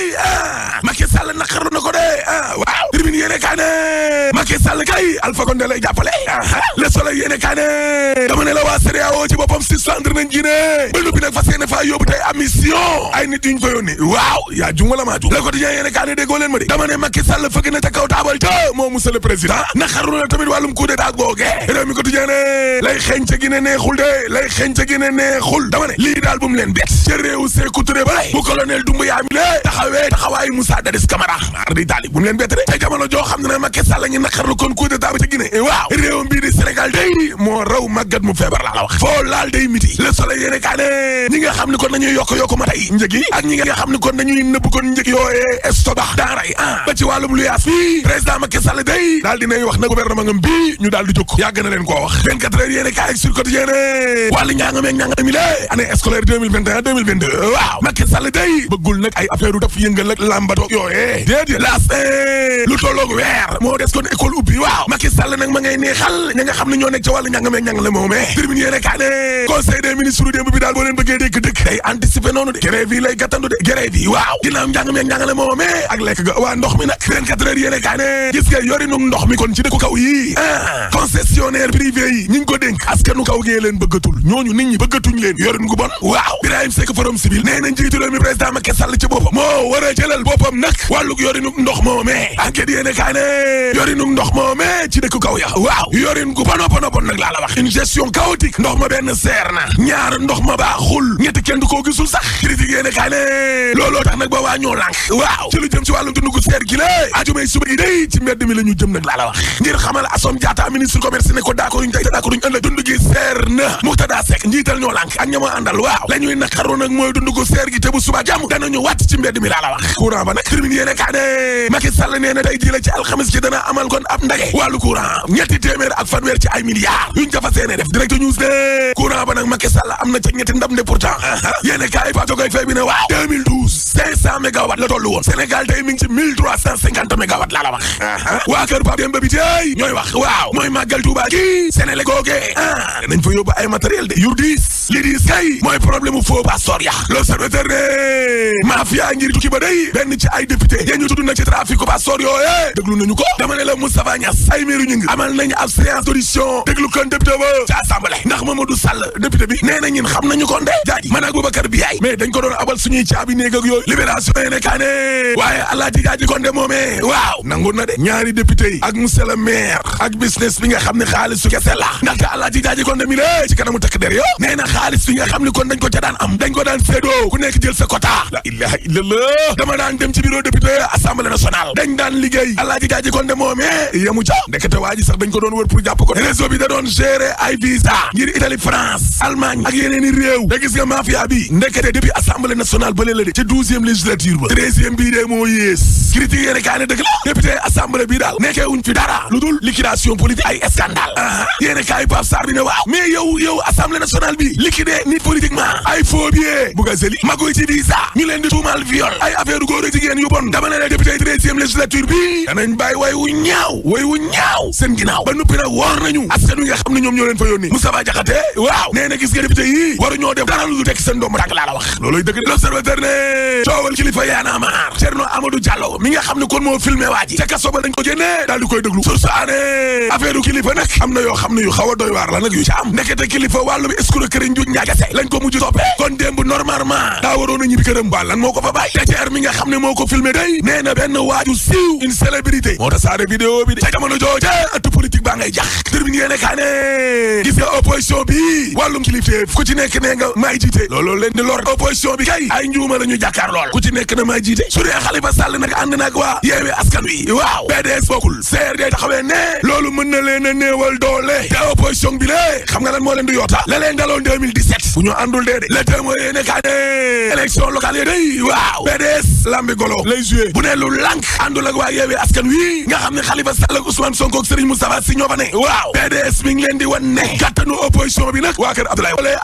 kay Macky Sall naqarlu na ko de waaw tribune yéene kaa ne Macky Sall kay Alpha Condé lay jàppale Le Soleil yéene kaa ne dama ne la waa CEDEAO ci boppam suspendre nañ Guinée ba noppi nag fas yéene faa yóbbu tey am mission ay nit yuñ fa yónni waaw yaa jum wala maa jum Le Quotidien yéene kaa ne déggoo leen ma de dama ne Macky Sall fëgg na ca kaw taabal ca moom monsieur le président naqarlu na tamit wàllum coup d'état googe réew mi Quotidien ne lay xeeñ ca Guinée neexul de lay xeeñ ca Guinée neexul dama ne lii daal bu mu leen bett ca réew Sékou Touré ba lay bu colonel Doumbouya mi le taxawee taxawaayu Moussa Dadis Camara mar di daali bu mu leen bett de te jamono joo xam ne Macky Sall ngi naqarlu kon coup d'état ba ca Guinée waaw réewam bii di Sénégal day moo raw màggat mu feebar laa la wax foo laal day miti Le Soleil yéene kaa ne ñi nga xam ne kon nañuy yokk ma tey njëg yi ak ñi nga xam ne kon nañuy nëbb kon njëg yooyee stock denrée ba ci wàllum luyaas fii président Macky Sall day daal dinay wax na gouvernement ngam bii ñu daal di jóg yàgg na leen koo wax 24 heures yéene kaa ak Sur Quotidien wàllu njàngameeg njàngame mi lé année scolaire 2021-2022 waaw Macky Sall day bëggul nag ay affaire u daf yëngal ak làmbato yooyee déedéet laas lu tolloog weer moo des kon école ubbi waaw Macky Sall nag ma ngay neexal ña nga xam ne ñoo nekk ca wàllu njàngameeg njàngale moomee termine yéene kaa ne conseil des ministres démb bi daal boo leen bëggee dégg dëkk day anticiper noonu de grève yi lay gàttandu de grève yi waaw ginnaaw njàngameeg njàngale moomee ak lekk ga waa ndox mi nag 24 heures yéene kaa ne gis nga yorinu ndox mi kon ci dëkku kaw yi concessionnaire privé yi ñi ngi ko dénk askanu kaw gee leen bëggatul ñooñu nit ñi bëggatuñ leen yorin gu bon waaw Birahim Seck Forum Civil nee na njiitu réew mi président Macky Sall ci boppam moo war a jëlal boppam nag wàlluk yorinu ndox moomee enquête yéene kaa ne yorinu ndox moomee ci dëkku kaw ya waaw yorin gu bon nag laa la wax une gestion chaotique ndox ma benn seer na ñaar ndox ma baaxul ñetti kenn du koo gisul sax critique yéene kaa ne looloo tax nag ba waa ñoo lànk waaw ci lu jëm ci wàllum dundu gu seer gi la ajumay suba gi day ci mbedd mi la ñu jëm nag laa la wax ngir xamal Assome Diatta ministre commerce ne ko d'accorduñ tey d'accorduñ ëllëg dund gi seer na Moutada Seck njiital ñoo lànk ak ñama àndal waaw la ñuy naqaru nag mooy dund gu seer gi te bu suba jàmm danañu wàcc ci mbedd mi laa la wax courant ba nag termine yéene kaa ne Macky Sall nee na tey ji la ci alxamis ci dana amal kon ab ndaje wàllu courant ñetti téeméer ak fanweer ci ay milliards yuñ dafa seene def direct news ne courant ba nag Macky Sall am na ca ñetti ndam de pourtant yéene kaay fa jogay fay bi ne waaw 2012 500 mégawatts la tollu woon Sénégal tey mi ngi ci 1350 mégawatts laa la wax waa kër Pape Demba bi tey ñooy wax waaw mooy màggal Touba gi Sénégal googee danañ fa yóbbu ay matériel de yu diis li diis kay mooy problème u faux passeport ya L'Observateur ne mafia ngir tukki ba day benn ci ay député yéen ñu tudd nag ci trafic passeport yooye déglu nañu ko dama ne la Moustapha Niass ay miiru ñu ngi amal nañu ab séance d'audition déglu kon député ba ci assemblée ndax Mamadou Sall député bi nee na ñun xam nañu kon de jaaji man ak Boubacar Biaye mais dañ ko doon abal suñuy caabi néeg ak yooyu libération yéene kaa ne waaye Alaaji Jaaji kon de moomee waaw nangu na de ñaari député yi ak monsieur le maire ak business bi nga xam ne xaalis su kese la ndaxte Alaaji Jaaji kon de mi lé ci kanamu takk der yo nee na xaalis bi nga xam ne kon dañ ko ca daan am dañ ko daan séedoo ku nekk jël sa quota la ilaha illallah dama daan dem ci bureau député assemblée nationale dañ daan liggéey Alaaji Jaaji kon de moomee yemu ca ndekete waa ji sax dañ ko doon wër pour jàpp ko réseau bi da doon gérer ay visa ngir Italie France Allemagne ak yeneen i réew da gis nga mafia bi ndekete depuis assemblée nationale ba léeg-léeg ci 12e législature ba 13e bii de moo yées critique yéene kaa ne dëgg la député assemblée bii daal nekkee wuñ fi dara lu dul liquidation politique ay scandale yéene kaay Pape Sarr bi ne waaw mais yow assemblée nationale bi liquidé nit politiquement ay faux billets bu ga zeli magoy ci visa ñu leen di tuumal viol ay affaire góor ak jigéen yu bon dama ne la député 13e législature bi danañ bàyyi way wu ñaaw seen ginnaaw ba nuppi nag woor nañu askan wi nga xam ne ñoom ñoo leen fa yónni Moustapha Diakhaté waaw nee na gis nga député yi waru ñoo def dara lu du tekk seen doomu tànk laa la wax looloy dëgg L'Observateur ne coowal kilifa Y'en a marre Thierno Amadou Diallo mi nga xam ne kon moo filmé waa ji ca kaso ba dañ ko génnee daal di koy déglu source ané affaire u kilifa nag am na yoo xam ne yu xaw a doy waar la nag yu ci am ndekete kilifa wàllu bi escroquerie njuuj njaagase lañ ko mujj toppee kon démb normalement daa waroon a ñibbi këram ba lan moo ko fa bàyyi TCR mi nga xam ne moo ko filmé day nee na benn waaju siiw une célébrité moo tasaare vidéo bi de ca jamono jooje ëtt politique baa ngay jax termine yéene kaa ne gis nga opposition bi wàllum kilifteef ku ci nekk nee nga maay jiite loolu leen di lor opposition bi kay ay njuuma la ñu jàkkaar lool ku ci nekk na maay jiite su dee Khalifa Sall nag ànd nag waa Yewwi Askan Wi waaw PDS bokkul CRD taxawee ne loolu mën na leen a néewal doole te opposition bi lée xam nga lan moo leen di yoota la leen daloon 2017 bu ñu àndul dee de le témoin yéene kaa ne élection locale yi day waaw PDS lambi golo lay joué bu ne lu lànk àndul ak waa Yewwi Askan Wi nga xam ne Khalifa Sall ak Ousmane Sonko ak Serigne Moustapha Moustapha Sy ñoo fa ne waaw PDS mi ngi leen di wan ne kattanu opposition bi nag waa kër Abdoulaye Wade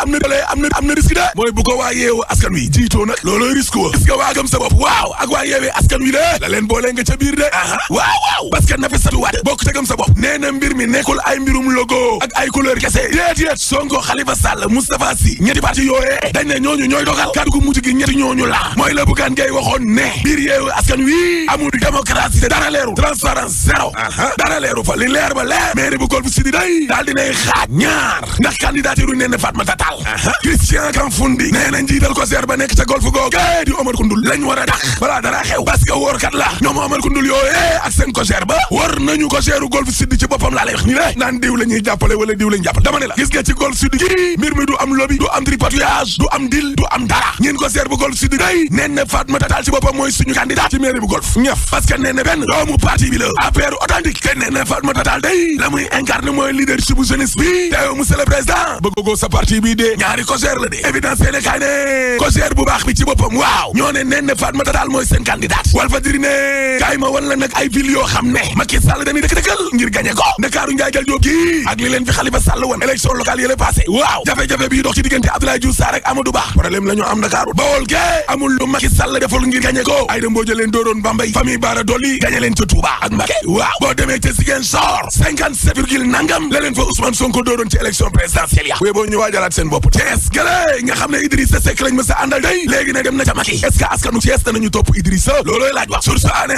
am na risque de mooy bu ko waa yeewu askan wi jiitoo nag loolooy risque wa est-ce que waa gëm sa bopp waaw ak waa yeewee askan wi de la leen boole nga ca biir de waaw parce que Nafissatou Wade bokk ca gëm sa bopp nee na mbir mi nekkul ay mbirum logo ak ay couleur kese déet Sonko Khalifa Sall Moustapha Sy ñetti parti yooyee dañ ne ñooñu ñooy dogal kaddu gu mujj gi ñetti ñooñu la mooy la Bougane Gueye waxoon ne biir yeewu askan wi amul démocratie te dara leeru transparence zéro dara leeru fa li leer ba leer mairie bu Golf Sud day daal dinay xaaj ñaar ndax candidature nee na Fatmata Tall Christian Kamfundi nee na njiital ko seer ba nekk ca golf googu di Omar Koundoul lañ war a dax balaa dara xew parce que wóorkat la ñoom Omar Koundoul yooyee ak seen ko seer ba war nañu ko seeru Golf Sud ci boppam laa lay wax ni la naan diw la ñuy jàppale wala diw lañ jàppale dama ne la gis nga ci Golf Sud gi mbir mi du am lobby du am tripatouillage du am dil du am dara ñeen ko seer bu Golf Sud day nee na Fatmata Tall ci boppam mooy suñu candidat ci mairie bu golf ñëf parce que nee na benn doomu parti bi la APR authentique te nee na Fatmata Tall day la muy incarne mooy leadership bu jeunesse bi te yow monsieur le président bëggoo sa parti bi de ñaari cocher la de évidence yéene kaay ne cocher bu baax bi ci boppam waaw ñoo ne nee na Fatmata Tall mooy seen candidat Walfadjri ne kaay ma wan la nag ay ville yoo xam ne Macky Sall dañuy dëkk-dëkkal ngir gagné ko Ndakaaru Ndiaye Jal Diop gi ak li leen fi Khalifa Sall woon élection locale yële passé waaw jafe-jafe bii dox ci diggante Abdoulaye Diouf Sarr ak Amadou Ba problème la ñu am Ndakaaru Bawol ge amul lu Macky Sall deful ngir gagné ko Aïda Mbodj leen dooroon Bambey famille Bara Dolly gagné leen ca Touba ak Mbacké waaw boo demee ca Ziguinchor 57 nangam la leen fa Ousmane Sonko dooroon ci élection présidentielle ya wee boo ñu waajalaat seen bopp Thiès gële nga xam ne Idrissa Seck lañ mës a àndal day léegi ne dem na ca Macky est-ce que askanu Thiès danañu topp Idrissa loolooy laaj wax source ané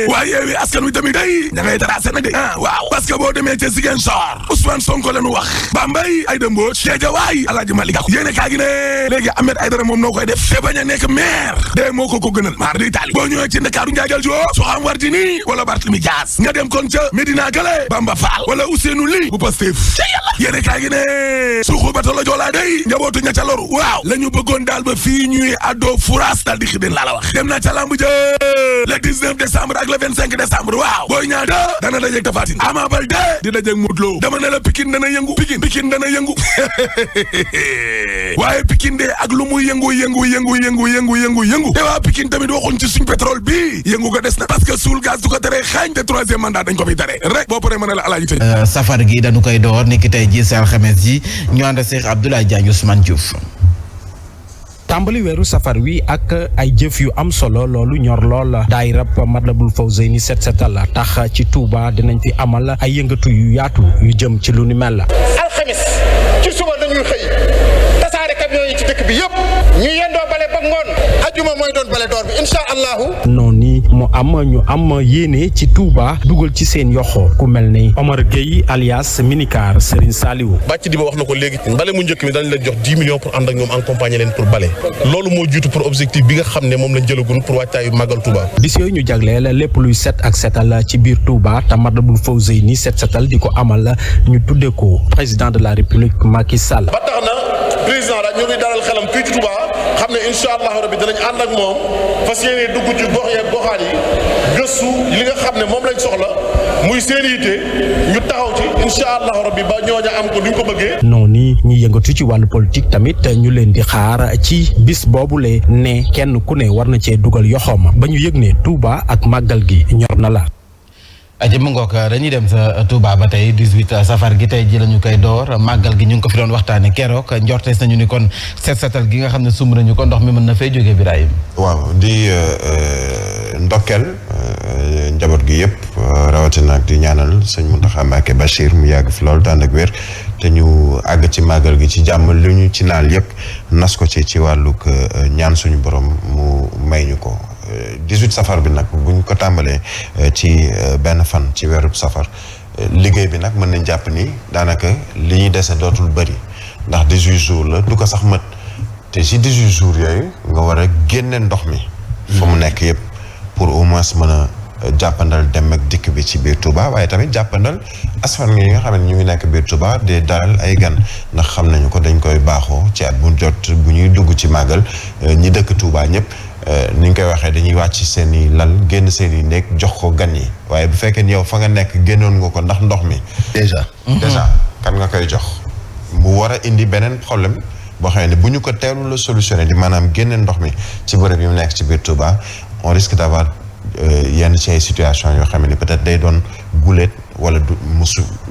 waaye yeewi askan wi tamit day ña ngay tracé nag de waaw parce que boo demee ca Ziguinchor Ousmane Sonko lañu wax Bambey Aïda Mbodj Guédiawaye Alaaji Malick Gakou yéene kaa gi ne léegi Ahmed Aïdara moom noo koy def te bañ a nekk maire de moo ko gënal maar di taali boo ñëwee ci Ndakaaru Ndiaye Jal Diop Soham Wardini wala Barthélémy Dias nga dem kon ca Medina Gale Bamba Fall wala Ousseynou Ly bu Pastef ca yàlla yéene kaa gi ne suuxu bato la joolaa day njabootu ña ca loru waaw la ñu bëggoon daal ba fii ñuy addoo furaas daal di xideen laa la wax dem naa ca lamb ja le 19 décembre ak le 25 décembre waaw Boy Niang dana dajeeg Tapha Tine Ama Baldé di dajeeg Modou Lô dama ne la Pikine dana yëngu Pikine dana yëngu waaye Pikine de ak lu muy yëngu te waa Pikine tamit waxuñ ci suñ pétrole bi yëngu ko des na parce que suul gaz du ko tere xaañ te troisième mandat dañ ko fiy tere rek boo paree mën a la alaaji tëj safar gi dañu koy door niki tey ji si alxames ji ñu ànd Cheikh Abdoulaye Diagne Ousmane Diouf tàmbali weeru safar wi ak ay jëf yu am solo loolu ñor lool daayira Matlabul Fawzayni set setal tax ci Touba dinañ fi amal ay yëngatu yu yaatu yu jëm ci lu ni mel. alxamis ci suba dañuy xëy tasaare camion yi ci dëkk bi yëpp ñu yendoo bale ba ngoon ajuma mooy doon bale door bi incha allahu. noonu ni mu am yéene ci Touba dugal ci seen yoxo ku mel ni Omar Gueye alias Minicar Serigne Saliou. bàcc di ba wax na ko léegi mbale mu njëkk mi dañ leen jox 10 millions pour ànd ak ñoom accompagner leen pour bale loolu moo jiitu pour objectif bi nga xam ne moom lañ jëlagun pour wàccaayu màggal Touba. bis yooyu ñu jagleel lépp luy set ak setal ci biir Touba te Matlabul Fawzayni set setal di ko amal ñu tuddee ko président de la République Macky Sall. ba tax na président la ñu ngi dalal xelam fii ci Touba xam ne incha allahu rabbi danañ ànd ak moom fas yéene dugg ci gox yeeg goxaan yi gëstu li nga xam ne moom lañ soxla muy seen yitte ñu taxaw ci incha allahu rabbi ba ñooña am ko ni ñu ko bëggee. noonu ñi yëngatu ci wàllu politique tamit ñu leen di xaar ci bis boobule ne kenn ku ne war na cee dugal yoxoom ba ñu yëg ne Touba ak màggal gi ñor na la. aji mu ngoog dañuy dem sa Touba ba tey 18 safar gi tey ji la ñu koy door màggal gi ñu ngi ko fi doon waxtaane keroog njortees nañu ni kon set setal gi nga xam ne sumb nañu ko ndox mi mën na fay jógee Birahim. waaw di ndokkeel njaboot gi yëpp rawatina ak di ñaanal sëñ Mountakha Mbacké Bachir mu yàgg fi loolu tànd ak wér te ñu àgg ci màggal gi ci jàmm lu ñu ci naal yëpp nas ko ci wàllug ñaan suñu borom mu may ñu ko 18 safar bi nag buñ ko tàmbalee ci benn fan ci weeru safar liggéey bi nag mën nañ jàpp ni daanaka li ñuy dese dootul bëri ndax 18 jours la du ko sax mët te ci 18 jours yooyu nga war a génne ndox mi fa mu nekk yëpp pour au moins mën a jàppandal dem ak dikk bi ci biir Touba waaye tamit jàppandal askan yi nga xam ne ñu ngi nekk biir Touba de dalal ay gan ndax xam nañu ko dañ koy baaxoo ci at bu jot bu ñuy dugg ci màggal ñi dëkk Touba ñëpp ni ñu koy waxee dañuy wàcc seen i lal génn seen i néeg jox ko gan yi waaye bu fekkee ni yow fa nga nekk génnoon nga ko ndax ndox mi déjà kan nga koy jox mu war a indi beneen problème boo xam ne bu ñu ko teelu la solutionné di maanaam génne ndox mi ci bërëb yi mu nekk ci biir Touba on risque d'avoir yenn ci ay situation yoo xam ne peut-être day doon guléet wala du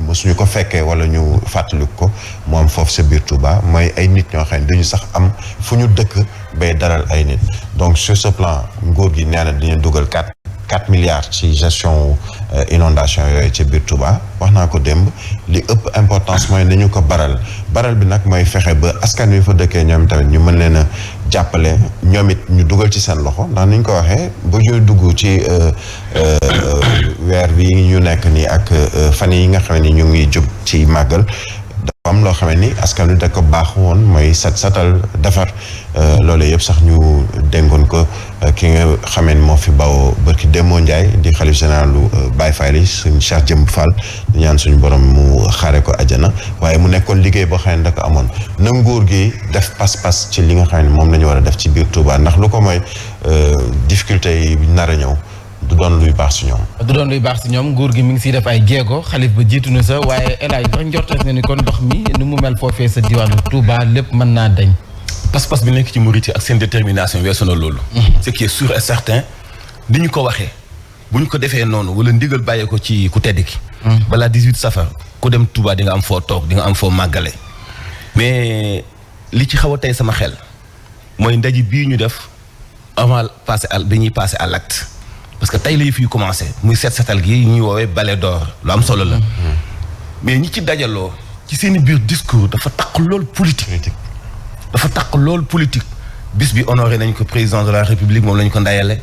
musuñu ko fekkee wala ñu fàttaliku ko mu am foofu sa biir Touba mooy ay nit ñoo xam ne duñu sax am fu ñu dëkk bay dalal ay nit donc sur ce plan nguur gi nee na dañu dugal 4 milliards ci gestion inondation yooyu ci biir Touba wax naa ko démb li ëpp importance mooy nañu ko baral bi nag mooy fexe ba askan wi fa dëkkee ñoom tamit ñu mën leen a jàppale ñoom it ñu dugal ci seen loxo ndax ni ñu ko waxee bu ñu dugg ci weer bi ñu nekk nii ak fan yi nga xam ne ñu ngi jub ci màggal dafa am loo xam ne ni askan wi da ko baax woon mooy setal defar loolu yëpp sax ñu dénkoon ko ki nga xamee ni moo fi bawoo barki Demba Ndiaye di xalif généralu Baye Fall yi suñu Cheikh Jëmb Fall di ñaan suñu borom mu xaare ko àjjana waaye mu nekkoon liggéey boo xam ne da ko amoon na nguur gi def pas-pas ci li nga xam ne moom la ñu war a def ci biir Touba ndax lu ko mooy difficulté yi nar a ñëw du doon luy baax si ñoom. du doon luy baax si ñoom nguur gi mi ngi siy def ay jéego xalif ba jiitu na sa waaye El Hadj ndax njortees nga ni kon ndox mi ni mu mel foofee sa diwaanu Touba lépp mën naa dañ. pas-pas bi nekk ci murit ak seen détermination weesu na loolu. ce qui est sûr et certain ni ñu ko waxee bu ñu ko defee noonu wala ndigal bàyyee ko ci ku tedd ki. balaa 18 safar ku dem Touba di nga am foo toog di nga am foo màggale. mais li ci xaw a tey sama xel mooy ndaje bii ñu def avant bi ñuy passé à l'acte parce que tey la fi commencé muy setal gi ñuy woowee balai d'or lu am solo la. mais ñi ci dajaloo ci seen biir discours dafa takk lool politique. dafa takk lool politique bis bi honoré nañ ko président de la république moom lañ ko ndayale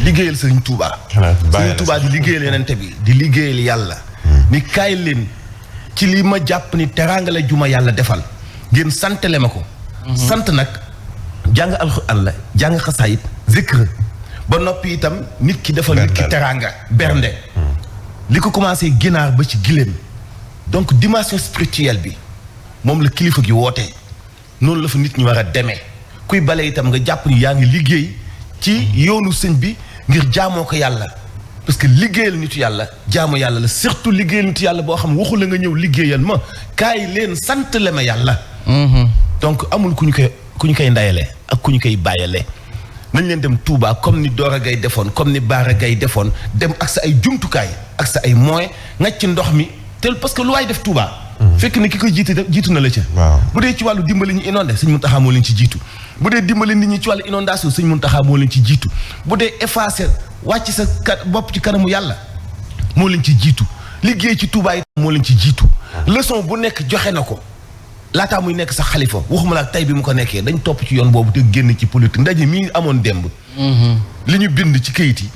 liggéeyal Serigne Touba. Serigne Touba di liggéeyal yonente bi di liggéeyal yàlla. ni kaay leen ci li ma jàpp ni teraanga la juma yàlla defal ngeen santale ma ko. sant nag jàng alxuraan la jàng xasaayit zikr ba noppi itam nit ki defal nit ki teraanga bernde li ko commencé ginaar ba ci giléem donc dimension spirituelle bi moom la kilifa gi wootee noonu la fa nit ñi war a demee kuy bale itam nga jàpp ni yaa ngi liggéey ci yoonu sëñ bi ngir jaamoo ko yàlla parce que liggéeyal nitu yàlla jaamu yàlla la surtout liggéeyal nitu yàlla boo xam waxu la nga ñëw liggéeyal ma kaay leen sant le ma yàlla donc amul ku ñu koy ndayale ak ku ñu koy bàyyale nañ leen dem Touba comme ni Dora Gaye defoon comme ni Baara Gaye defoon dem ak sa ay jumtukaay ak sa ay moyens ngacc ci ndox mi te parce que lu waay def Touba fekk ni ki koy jiitu na la ca bu dee ci wàllu dimbali ñu inondé Sëñ Muntaxa moo leen ci jiitu bu dee dimbali nit ñi ci wàllu inondation Sëñ Muntaxa moo leen ci jiitu bu dee effacer wàcc sa bopp ci kanamu yàlla moo leen ci jiitu liggéey ci Touba yi moo leen ci jiitu leçon bu nekk joxe na ko laataa muy nekk sax xalifa waxuma la tey bi mu ko nekkee dañ topp ci yoon boobu te génn ci politique ndaje mi amoon démb li ñu bind ci kayit yi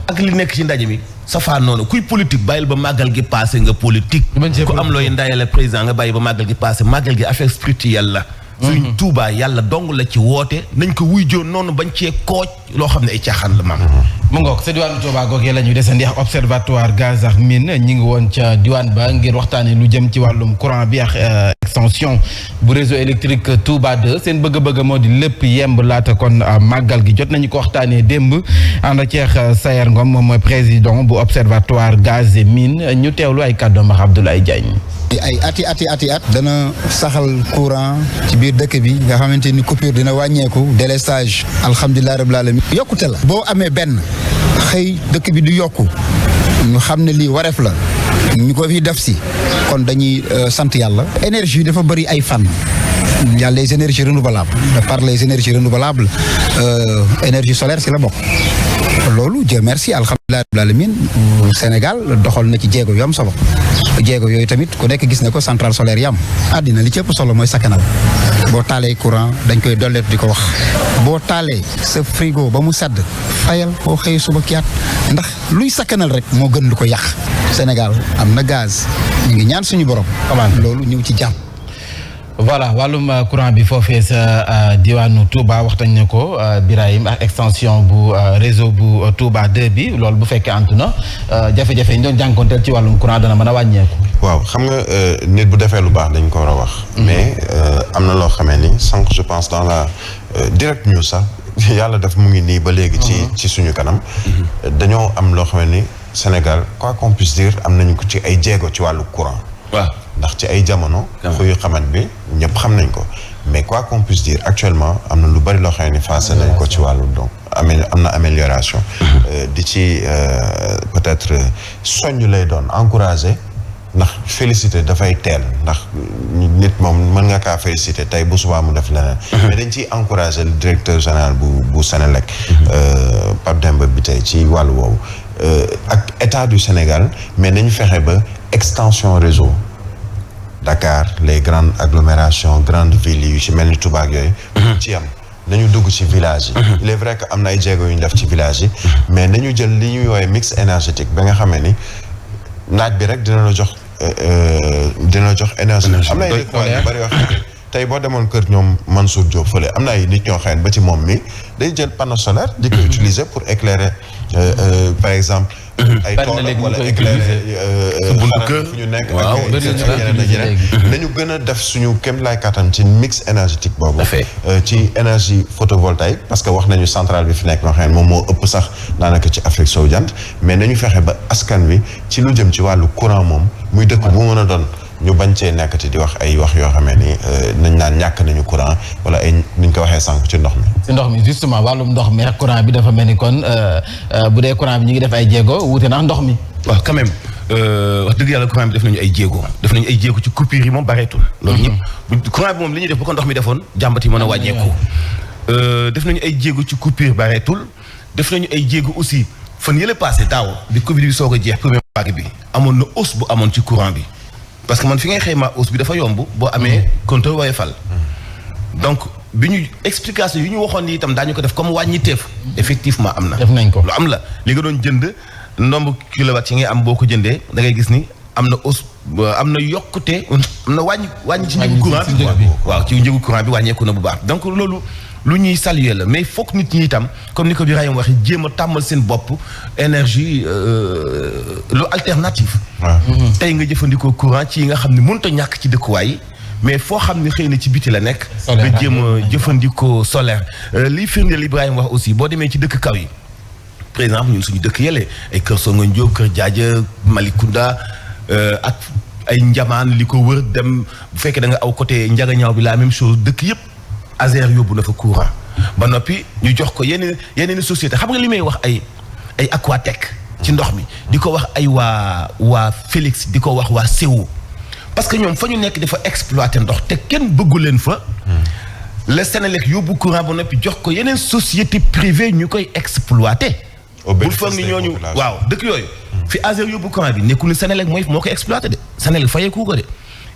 ak li nekk ci ndaje mi safaa noonu kuy politique bàyyil ba màggal gi passé nga politique ku am looy ndayale président nga bàyyi ba màggal gi passé màggal gi affaire spirituelle la Sëriñ Tuubaa yàlla dong la ci woote nañ ko wuy joon noonu bañ cee kooj loo xam ne ay caaxaan la maam mu ngoog sa diwaanu Tuubaa googee la ñuy desandi ak observatoire gaz ak mine ñi ngi woon ca diwaan ba ngir waxtaane lu jëm ci wàllum courant bi ak extension bu réseau électrique Touba 2 seen bëgg-bëgg moo di lépp yemb laata kon màggal gi jot nañu ko waxtaanee démb ànd ak Cheikh Sayer Ngom moom mooy président bu observatoire gaz et mine ñu teewlu ay kàddoom ak Abdoulaye Diagne. ay ati at dana saxal courant ci biir dëkk bi nga xamante ni coupure dina wàññeeku délestage alhamdulilah rabbil alamin yokkute la boo amee benn xëy dëkk bi du yokku ñu xam ne lii wareef la ñu ko fi def si kon dañuy sant yàlla énergie dafa bëri ay fànn y a les énergies renouvelables de par les énergies renouvelables énergie solaire si la bokk loolu Dieu merci alhamdulilah rabbil alamin Sénégal doxal na ci jéego yu am solo jéego yooyu tamit ku nekk gis na ko centrale solaire yam àddina li ci ëpp solo mooy sakkanal boo taalee courant dañ koy dolleet di ko wax boo taalee sa frigo ba mu sedd fayal boo xëyee suba kiyaat ndax luy sakkanal rek moo gën lu ko yàq Sénégal am na gaz ñu ngi ñaan suñu borom loolu ñëw ci jàmm. voilà wàllum courant bi foofee sa diwaanu Touba waxtañ ne ko Birahim ak extension bu réseau bu Touba 2 bi loolu bu fekkee antu na jafe-jafe ñu doon jànkoonteel ci wàllum courant dana mën a wàññeeku. waaw xam nga nit bu defee lu baax dañ ko war a wax. mais am na loo xamee ni sànq je pense dans la direct news sax yàlla def mu ngi nii ba léegi. ci suñu kanam. dañoo am loo xamee ni Sénégal quoi qu'on puisse dire am nañu ko ci ay jéego ci wàllu courant. waaw. ndax ci ay jamono. xuyu xamat bi ñëpp xam nañ ko mais quoi qu'on puisse dire actuellement am na lu bari loo xam ne face nañ ko ci wàllu donc am na amélioration di ci peut-être soññ lay doon encourager ndax féliciter dafay teel ndax nit moom mën nga kaa féliciter tey bu subaa mu def leneen mais dañ ciy encourager le directeur général bu Senelec Pape Demba bi tey ci wàllu woowu ak état du Sénégal mais nañu fexe ba extension réseau Dakar les grandes agglomérations grandes villes yu ci mel ni Touba ak yooyu ci am nañu dugg ci village yi il est vrai que am na ay jéego yu ñu def ci village yi mais nañu jël li ñuy woowee mix énergétique ba nga xamee ni naaj bi rek dina la jox énergie am na ay dëkk yu bari yoo xam ne tey boo demoon kër ñoom Mansour Diop fële am na ay nit ñoo xam ne ba ci moom mi day jël panneau solaire di ko utiliser pour éclairer par exemple ay tool wala éclairer buntu kër fu ñu nekk ak yeneen nañu gën a def suñu kem lay kattan ci mix énergétique boobu ci énergie photovoltaïque parce que wax nañu centrale bi fi nekk loo xam ne moom moo ëpp sax daanaka ci Afrique sowu jant mais nañu fexe ba askan wi ci lu jëm ci wàllu courant moom muy dëkk bu mën a doon ñu bañ cee nekkati di wax ay wax yoo xamee ni nañ naan ñàkk nañu courant wala ay ni ñu ko waxee sànq ci ndox mi. ci ndox mi justement wàllum ndox mi ak courant bi dafa mel ni kon bu dee courant bi ñu ngi def ay jéego wuute na ndox mi. waaw quand même wax dëgg yàlla courant bi def nañu ay jéego ci coupure yi moom bareetul. loolu ñëpp courant bi moom li ñuy def bu ko ndox mi defoon jàmbat yi mën a wàññeeku. def nañu ay jéego ci coupure bareetul def nañu ay jéego aussi fan yële passé daaw bi Covid bi soog a jeex première vague bi amoon na hausse bu amoon ci courant bi. parce que man fi ngay xayma hausse bi dafa yomb boo amee compteur Woyofal donc bi ñu explication yi ñu waxoon ni itam daañu ko def comme wàññiteef effectivement am na. def nañ ko lu am la li nga doon jënd ndomb kilowatt yi ngay am boo ko jëndee da ngay gis ni am na hausse am na yokkute am na wàññi ci njëgu courant bi waaw ci njëgu courant bi wàññeeku na bu baax donc loolu lu ñuy saluer la mais foog nit ñi itam comme ni ko Birahim waxee jéem a tàmmal seen bopp énergie lu alternative tey nga jëfandikoo courant ci yi nga xam ne mënut a ñàkk ci dëkkuwaay mais foo xam ne xëy na ci biti la nekk nga jéem a jëfandikoo solaire liy firndeel Ibrahima wax aussi boo demee ci dëkk kaw yi par exemple ñun suñu dëkk yële ay Kër Songo Ndiop Kër Jaaja Malicounda ak ay Njamaan li ko wër dem bu fekkee da nga aw côté Njagañaaw bi la même chose dëkk yëpp Azer yóbbu na fa courant ba noppi ñu jox ko yeneen société xam nga li may wax ay Aquatec ci ndox mi di ko wax ay waa Félix di ko wax waa Sewo parce que ñoom fa ñu nekk dafa exploiter ndox te kenn bëggu leen fa le Sénélec yóbbu courant ba noppi jox ko yeneen société privée ñu koy exploiter bul foog ni ñooñu waaw dëkk yooyu fi Azer yóbbu courant bi nekkul ni Sénélec moo koy exploiter de Sénélec fayeeku ko de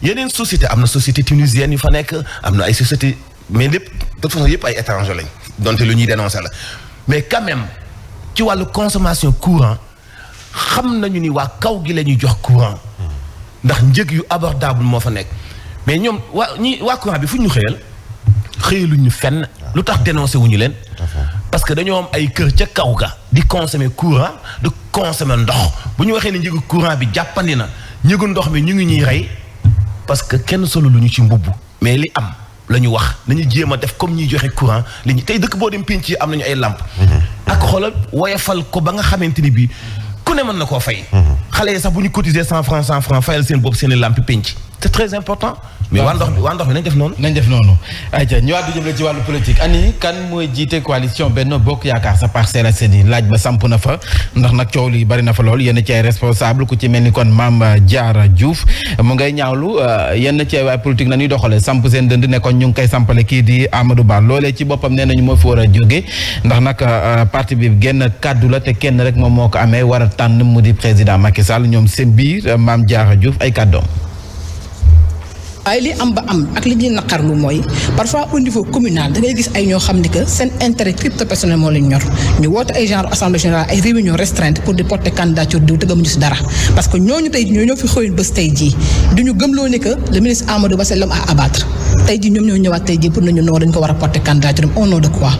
yeneen société am na société tunisienne yu fa nekk am na ay société mais lépp de toute façon yëpp ay étranger lañ donte lu ñuy dénoncer la mais quand même ci wàllu consommation courant xam nañu ni waa kaw gi la ñuy jox courant ndax njëg yu abordable moo fa nekk mais ñoom waa courant bi fu ñu xëyaluñ ñu fenn lu tax dénoncé wuñu leen parce que dañoo am ay kër ca kaw ga di consommer courant di consommer ndox bu ñu waxee ne njëgu courant bi jàppandi na njëgu ndox mi ñu ngi ñuy rey parce que kenn solo lu ñu ci mbubb mais li am la ñu wax nañu jéem a def comme ñuy joxe courant li ñu tey dëkk boo dem pénc yi am nañu ay lampe ak xoolal woyofal ko ba nga xamante ni bii ku ne mën na koo fay xale yi sax bu ñu cotiser 100 francs fayal seen bopp seen i lampe pénc c'est très important mais waa ndox mi nañ def noonu ayca ñëwaat du jëm ci wàllu politique ani kan mooy jiite coalition Benno Bokk Yaakaar sa Parcelles Assainies laaj ba samp na fa ndax nag coow li bari na fa lool yenn ci ay responsable ku ci mel ni kon Mame Diarra Diouf mu ngay ñaawlu yenn ci ay waay politique na ñuy doxale samp seen dënd ne kon ñu ngi koy sampale kii di Amadou Ba loolee ci boppam nee nañu moo fi war a jóge ndax nag parti bi génn kàddu la te kenn rek moom moo ko amee war a tànn mu di président Macky Sall ñoom seen biir Mame Diarra Diouf ay kàddoom. waaye li am ba am ak li ñuy naqarlu mooy parfois au niveau communal da ngay gis ay ñoo xam ni que seen intérêt crypto personnel moo leen ñor ñu woote ay genre assemblée générale ay réunion restreinte pour di porter candidature diw te gëmuñu si dara parce que ñooñu tey ñoo fi xëyoon bés tey jii duñu gëmloo ni que le ministre Amadou Ba c'est l'homme à abattre tey jii ñoom ñoo ñëwaat tey jii pour nañu noo dañ ko war a porter candidature au nom de quoi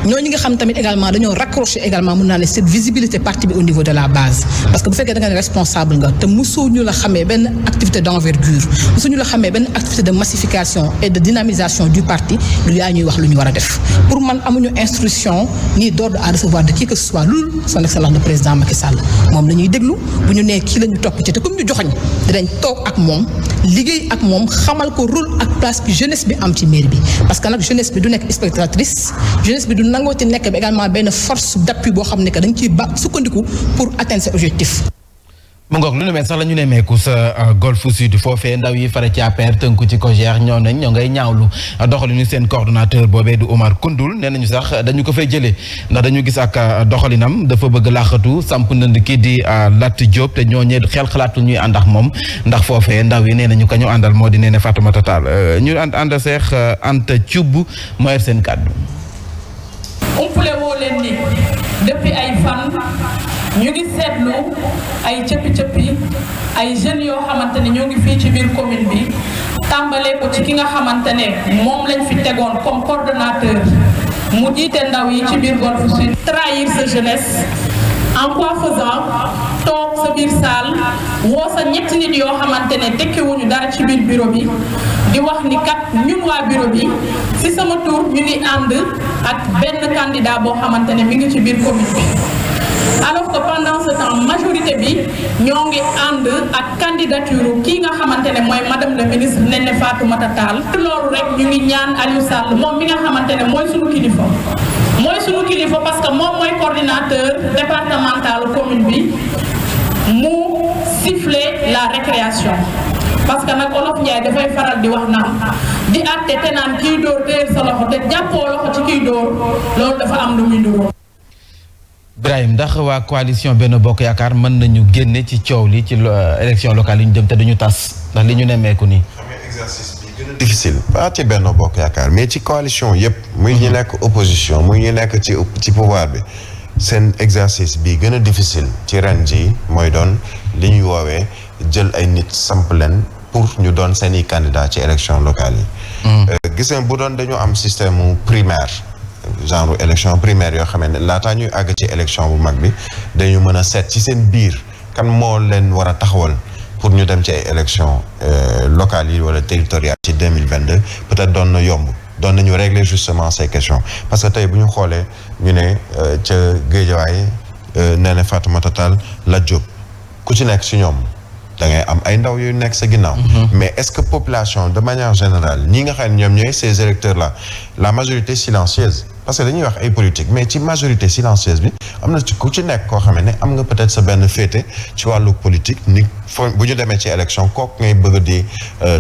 ñooñu nga xam tamit également dañoo raccrocher également mun naa ne cette visibilité parti bi au niveau de la base parce que bu fekkee da nga ne responsable nga te mosoo ñu la xamee benn activité d'envergure mosoo ñu la xamee benn activité de massification et de dynamisation du parti lu yaa ñuy wax lu ñu war a def pour man amuñu instruction ni d'ordre à recevoir de qui que ce soit loolu son excellence le président Macky Sall moom la ñuy déglu bu ñu nee kii la ñu topp ci te comme ñu joxoñ dinañ toog ak moom liggéey ak moom xamal ko rôle ak place bi jeunesse bi am ci mairie bi parce que nag jeunesse bi du nekk spectatrice jeunesse bi du nangooti nekk bi également benn force d'appui boo xam ne que da nga ciy sukkandiku pour atteindre ses objectifs. mu ngoog lu ne mel sax la ñu nemmeeku sa Golf Sud foofee ndaw yi fare ci APR tënku ci COJER ñoo ngay ñaawlu doxalinu seen coordonnateur boobee du Omar Koundoul nee nañu sax dañu ko fay jëlee ndax dañu gis ak doxalinam dafa bëgg laaxatu samp ndënd kii di Lat Diop te ñooñee xel xalaatul ñuy ànd ak moom ndax foofee ndaw yi nee nañu ko ñu àndal moo di nee ne Fatoumata Tall ñu ànd seex Anta Thioub mooy seen kàddu. umpule woo leen ni depuis ay fan ñu ngi seetlu ay cëppi-cëppi ay jeunes yoo xamante ne ñoo ngi fii ci biir commune bi tàmbalee ko ci ki nga xamante ne moom lañ fi tegoon comme coordonnateur mu jiite ndaw yi ci biir Golf Sud trahir sa jeunesse en quoi faisant toog sa biir salle woo sa ñetti nit yoo xamante ne tekkiwuñu dara ci biir bureau bi di wax ni kat ñun waa bureau bi ci sama tour ñu ngi ànd ak benn candidat boo xamante ne mi ngi ci biir commune bi alors que pendant ce temps majorité bi ñoo ngi ànd ak candidature kii nga xamante ne mooy madame le ministre Néné Fatoumata Tall loolu rek ñu ngi ñaan Aliou Sall moom mi nga xamante ne mooy sunu kilifa parce que moom mooy coordinateur départemental commune bi mu siffler la récréation parce que nag Olof Njaay dafay faral di wax naan di àtte te naan kiy dóor téer sa loxo te jàppoo loxo ci kiy dóor loolu dafa am lu muy nduróo. Ibrahim ndax waa coalition Benno Bokk Yaakaar mën nañu génne ci coow li ci élection locale yi ñu jëm te duñu tas ndax li ñu nemmeeku nii. xam nga exercice bi gën a difficile pas ci Benno Bokk Yaakaar mais ci coalition yépp muy ñu nekk opposition muy ñu nekk ci pouvoir bi seen exercice bi gën a difficile ci ren ji mooy doon li ñuy woowee jël ay nit samp leen pour ñu doon seeni candidat ci élection locale yi. gis nga bu doon dañu am système primaire. genre élection primaire yoo xam ne laataa ñuy àgg ci élection bu mag bi dañu mën a seet ci seen biir kan moo leen war a taxawal pour ñu dem ci ay élection locales yi wala territoriales ci 2022 peut-être doon na yomb doon nañu régler justement ces questions parce que tey bu ñu xoolee ñu ne ca Guédiawaye Néné Fatoumata Tall Lat Diop ku ci nekk ci ñoom da ngay am ay ndaw yu nekk sa ginnaaw. mais est-ce que population de manière générale ñi nga xam ne ñoom ñooy ces électeurs là la majorité silencieuse parce que dañuy wax ay politique mais ci majorité silencieuse bi am na ci ku ci nekk koo xam ne am nga peut-être sa benn féete ci wàllu politique ni fo bu ñu demee ci élection kooku ngay bëgg di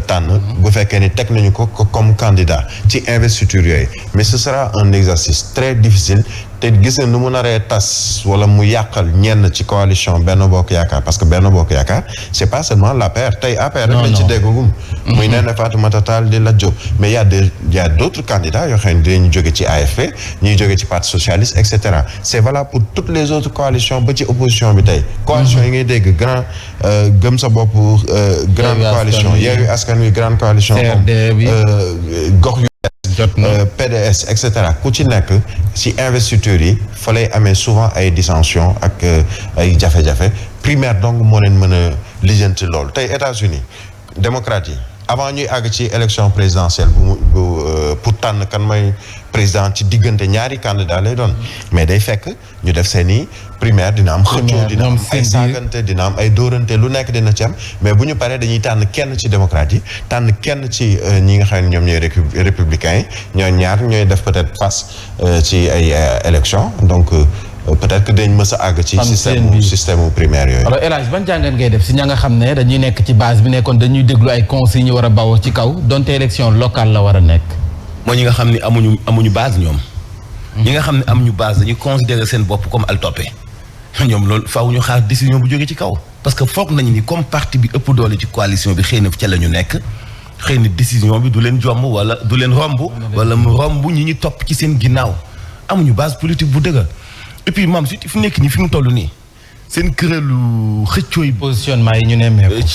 tànn bu fekkee ni teg nañu ko comme candidat ci investiture yooyu mais ce sera un exercice très difficile te gis nga nu mu naree tas wala mu yàqal ñenn ci coalition Benno Bokk Yaakaar parce que Benno Bokk Yaakaar c'est pas seulement l'APR tey APR rek lañ ci déggagum muy Néné Fatoumata Tall di Lat Diop mais y a d'autres candidats yoo xam ne dinañu jóge ci AFP ñuy jóge ci parti socialiste et cetera c'est valable pour toutes les autres coalitions ba ci opposition bi tey coalition yi ngay dégg grand gëm sa bopp grande coalition Yewwi Askan Wi grande coalition gox yu PDS et cetera ku ci nekk ci investiture yi fa lay amee souvent ay dissensions ak ay jafe-jafe primaire donc moo leen mën a lijjanti loolu tey États-Unis démocrates yi avant ñuy àgg ci élection présidentielle bu pour tànn kan mooy président ci diggante ñaari candidat lay doon mais day fekk ñu def seeni primaire dina am xëccoo dina am ay saagante dina am ay dóorante lu nekk dina ci am mais bu ñu paree dañuy tànn kenn ci démocrate yi tànn kenn ci ñi nga xam ne ñoom ñooy républicains yi ñooy ñaar ñooy def peut-être face ci ay élection donc peut-être que dañ mës a àgg ci système primaire yooyu. alors El Hadj ban jàngat ngay def si ña nga xam ne dañuy nekk ci base bi nekkoon dañuy déglu ay consignes ñu war a bawoo ci kaw donte élection locale la war a nekk. mooy ñi nga xam ne amuñu base ñoom. ñi nga xam ne amuñu base dañuy considérer seen bopp comme al toppe ñoom loolu faaw ñu xaar décision bu jógee ci kaw. parce que foog nañu ni comme parti bi ëpp doole ci coalition bi xëy na ca la ñu nekk xëy na décision bi du leen jomb wala du leen romb. wala mu romb ñi ñu topp ci seen ginnaaw amuñu base politique bu dëgër. et puis maam si fi nekk nii fi mu toll nii seen këralu xëccooy positionnement yi ñu nemmeeku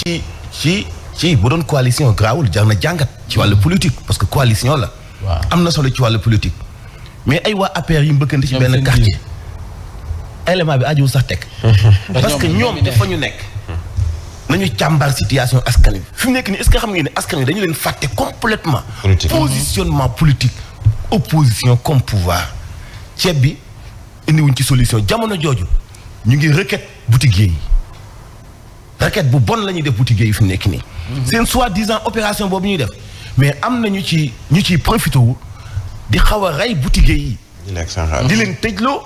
ci bu doon coalition grawul jar na jàngat ci wàllu politique parce que coalition la. waaw am na solo ci wàllu politique. mais ay waa APR yi mbëkkante ci benn quartier. élément bi ajuwul sax teg. parce que ñoom dafa ñu nekk. nañu càmbar situation askan wi fi mu nekk nii est-ce que xam ngeen ne askan wi dañu leen fàtte complètement positionnement politique opposition comme pouvoir ceeb bi. indiwuñ ci solution jamono jooju ñu ngi requête boutiquier yi requête bu bon la ñuy def boutiquier yi fi mu nekk nii. seen soi-disant opération boobu ñuy def mais am na ñu ciy profité wu di xaw a rey boutique yi. di leen tëjloo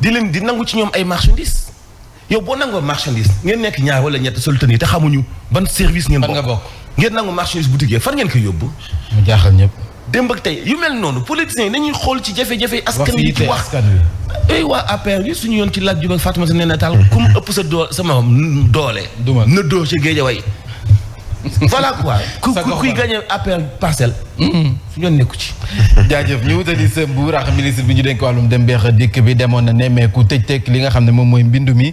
di nangu ci ñoom ay marchandises. yow boo nangoo marchandise ngeen nekk ñaar wala ñett soltan yi te xamuñu ban service ngeen bokk. ngeen nangu marchandise boutique yi fan ngeen koy yóbbu. mu jaaxal ñëpp. démb ak tey yu mel noonu politiciens yi nañuy xool ci jafe-jafe askan wi ci wax ay waa APR yi suñu yoon ci laaj jub ak Fatoumata Néné Tall ku mu ëpp sa sama doole na doo ci Guédiawaye voilà quoi kuy gagné APR parcelle su ñoon nekku ci jaajëf ñu wutali sa Mbour ak ministre bi ñu dénk wàllum dem beex dikk bi demoon na nemmeeku tëj li nga xam ne moom mooy mbindu mi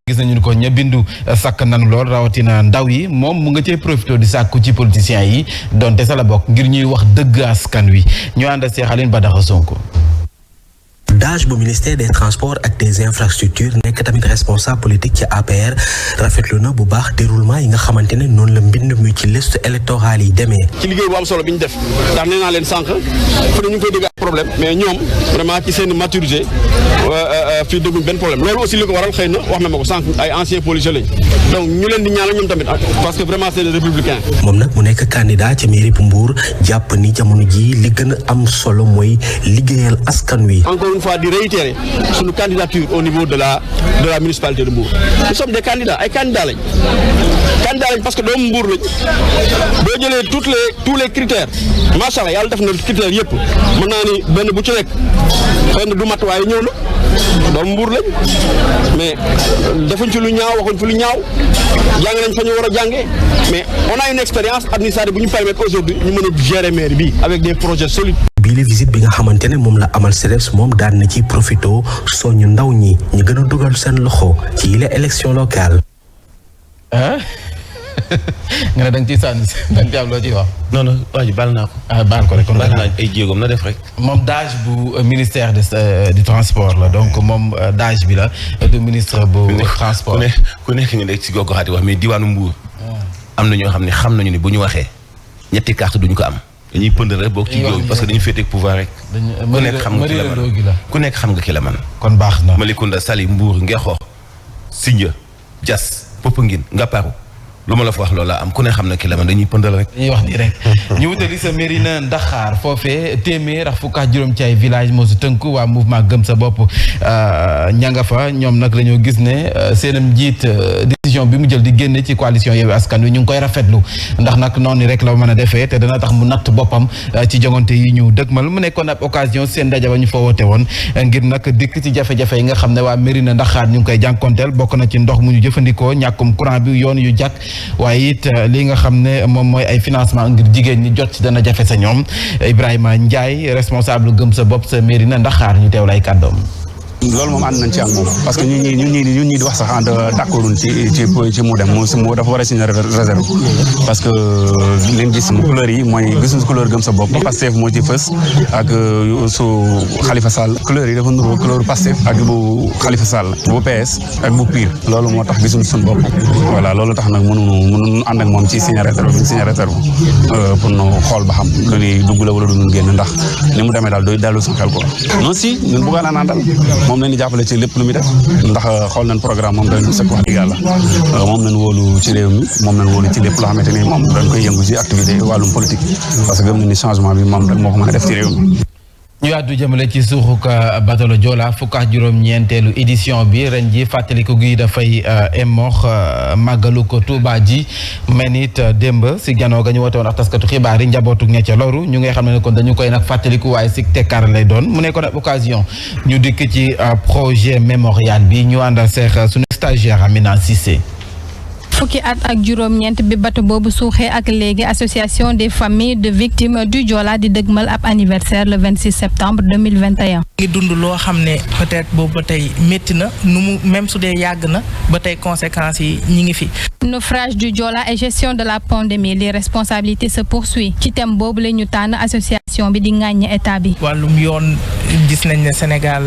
gis nañu ko ña bindu sàkk nanu lool rawatina ndaw yi moom mu nga cee profité di sàkku ci politiciens yi donte sa la bokk ngir ñuy wax dëgg askan wi ñu ànd ak Aline Badara Sonko. DAGE bu ministère des transports ak des infrastructures nekk tamit responsable politique ci APR rafetlu na bu baax déroulement yi nga xamante ne noonu la mbind mi ci liste électorale yi demee. ci liggéey bu am solo bi ñu def ndax nee naa leen sànq fu ne ñu ngi koy dégg problème mais ñoom vraiment ci seen maturité fii dégguñ benn problème loolu aussi li ko waral xëy na wax na ma ko sànq ay anciens policiers lañ donc ñu leen di ñaanal ñoom tamit parce que vraiment c'est des républicains. moom nag mu nekk candidat ci mairie bu Mbour jàpp ni jamono ji li gën a am solo mooy liggéeyal askan wi. encore une fois di réitérer suñu candidature au niveau de la municipalité de Mbour nous sommes des candidats ay candidats lañ parce que doomu Mbour lañ boo jëlee tous les critères macha allah yàlla def na critères yëpp mën naa ni benn bu ci nekk xëy na du mat waaye ñëw na doomu Mbour lañ mais defuñ ci lu ñaaw waxuñ fi lu ñaaw jàng nañ fa ñu war a jàngee mais on a une expérience administrative bu ñu permettre aujourd'hui ñu mën a gérer mairie bi avec des projets solides. bii la visite bi nga xamante ne moom la amal CDEPS moom daan na ci profito soñu ndaw ñi ñu gën a dugal seen loxo ci yile élection locale. nga ne da nga ciy sànni da nga ci am loo ciy wax. non waa ji baal naa ko. baal ko rek kon baal naa ay jéegoom na def rek. moom DAGE bu ministère du transport la donc moom DAGE bi la du ministre bu transport. ku nekk nga nekk ci gox-goxaati wax mais diwaanu Mbour. am na ñoo xam ne xam nañu ni bu ñu waxee ñetti carte duñu ko am. dañuy pëndal rek bokk ci góob parce que dañu féete ak pouvoir rek. ku nekk xam nga ki la man ku nekk xam nga ki la man. kon baax na Malicounda Saly Mbour Ngexo Sindia Diass Popenguine Ngaparou lu ma la fa wax loola am ku ne xam na ki la man dañuy pëndal rek. dañuy wax nii rek ñu wutali sa Mérina Ndaxaar foofee téeméer ak fukk ak juróom ci ay village moo si tënku waa mouvement gëm sa bopp ña nga fa ñoom nag dañoo gis ne seenam njiit décision bi mu jël di génne ci coalition Yewwi Askan Wi ñu ngi koy rafetlu ndax nag noonu rek la mën a defee te dana tax mu natt boppam ci jongante yi ñu dëgmal mu nekkoon ab occasion seen ndaje ba ñu fa woote woon ngir nag dikk ci jafe-jafe yi nga xam ne waa Mérina Ndaxaar ñu ngi koy jànkonteel bokk na ci ndox mu ñu jëfandikoo ñàkkum courant bi yoon yu jàkk waaye it li nga xam ne moom mooy ay financement ngir jigéen ñi jot ci dana jafe sa ñoom Ibrahima Ndiaye responsable gëm sa bopp sa Mérina Ndaxaar ñu teew lay kàddoom. loolu moom ànd nañ ci ak moom parce que ñun ñi di wax sax d'accorduñ ci mu dem mu dafa war a signer réserve parce que leen gis couleur yi mooy gisuñ couleur gëm sa bopp Pastef moo ci fës ak su Khalifa Sall couleur yi dafa nuru couleur Pastef ak bu Khalifa Sall bu PS ak bu PUR loolu moo tax gisuñ suñ bopp voilà loolu tax nag mënuñu ànd ak moom ci signer réserve pour nu xool ba xam lu ñuy dugg la wala du ñu génn ndax ni mu demee daal doy dallu suñ xel ko non si ñun bëggaan naa daal moom lañu jàppale ci lépp lu muy def ndax xool nañ programme moom dañu sëkk wax dëgg yàlla moom lañ wóolu ci réew mi moom lañ wóolu ci lépp loo xamante ni moom dañ koy yëngu ci activité wàllum politique parce que gëm na ni changement bi moom rek moo ko mën a def ci réew mi. ñu àddu jëmale ci suuxuk batalo Joola fukk ak juróom-ñeenteelu édition bi ren ji fàttaliku gi dafay emox màggalu ko Touba ji mel ni it démb si ganoo ga ñu woote woon ak taskatu xibaar yi njabootu ña ca loru ñu ngay xam ne kon dañu koy nag fàttaliku waaye si tekkaar lay doon mu nekkoon ab occasion ñu dikk ci projet mémorial bi ñu àndal seex suñu stagiaire Amina Cissé. fukki at ak juróom-ñeent bi bato boobu suuxee ak léegi association des familles de victimes du Joola di dëgmal ab anniversaire le 26 septembre 2021. ngi dund loo xam ne peut-être boobu ba tey métti na nu mu même su dee yàgg na ba tey conséquences yi ñi ngi fi. naufrage du Joola et gestion de la pandémie les responsabilités se poursuivent ci thème boobu la ñu tànn association bi di ŋàññi état bi. wàllum yoon gis nañ ne Sénégal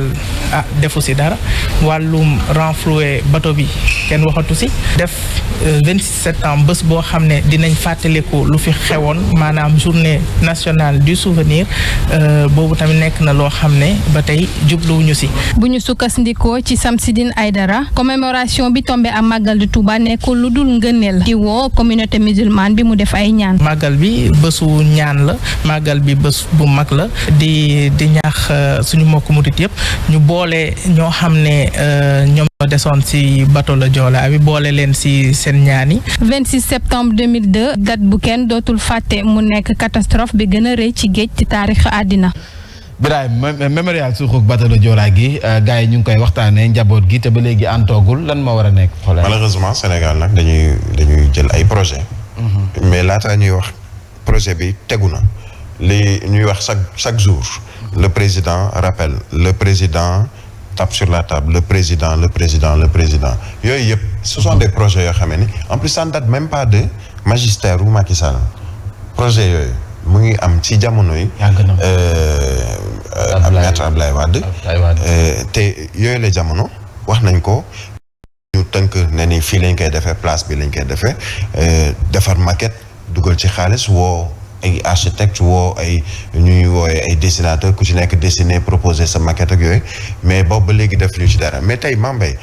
defu si dara wàllum renflouer bateau bi kenn waxatu si def 26 septembre bés boo xam ne dinañ fàttaliku lu fi xewoon maanaam journée nationale du souvenir boobu tamit nekk na loo xam ne ba tey jubluwuñu si. bu ñu sukkandikoo ci Samsidine Aïdara commémoration bi tombé am màggal di Touba nekkul lu dul ngëneel di woo communauté musulmane bi mu def ay ñaan. màggal bi bésu ñaan la màggal bi bés bu mag la di ñaax suñu mbokku murit yëpp ñu boole ñoo xam ne ñoom ñoo desoon ci bateau le Joola bi boole leen ci seen ñaan yi. 26 septembre 2002 date bu kenn dootul fàtte mu nekk catastrophe bi gën a rëy ci géej ci taarix àddina. Birahim mémorial suuxuk bateau le Joola gi gars yi ñu ngi koy waxtaanee njaboot gi te ba léegi antoogul lan moo war a nekk xoolal. malheureusement Sénégal nag dañuy jël ay projet mais laata ñuy wax projet bi tegu na li ñuy wax chaque jour le président rappelle le président tape sur la table le président yooyu yëpp ce sont des projets yoo xam ne en plus ça ne date même pas de magistère ou Macky Sall projet yooyu mu ngi am ci jamono yi. Maître Abdoulaye Wade te yooyu la jamono wax nañ ko ñu tënk ne ni fii lañ koy defee place bi lañ koy defee defar maquette dugal ci xaalis woo ay architecte woo ay ñuy wooye ay dessinateur ku ci nekk dessiner proposer sa maquette ak yooyu mais boobu ba léegi def ñu ci dara mais tey Mambay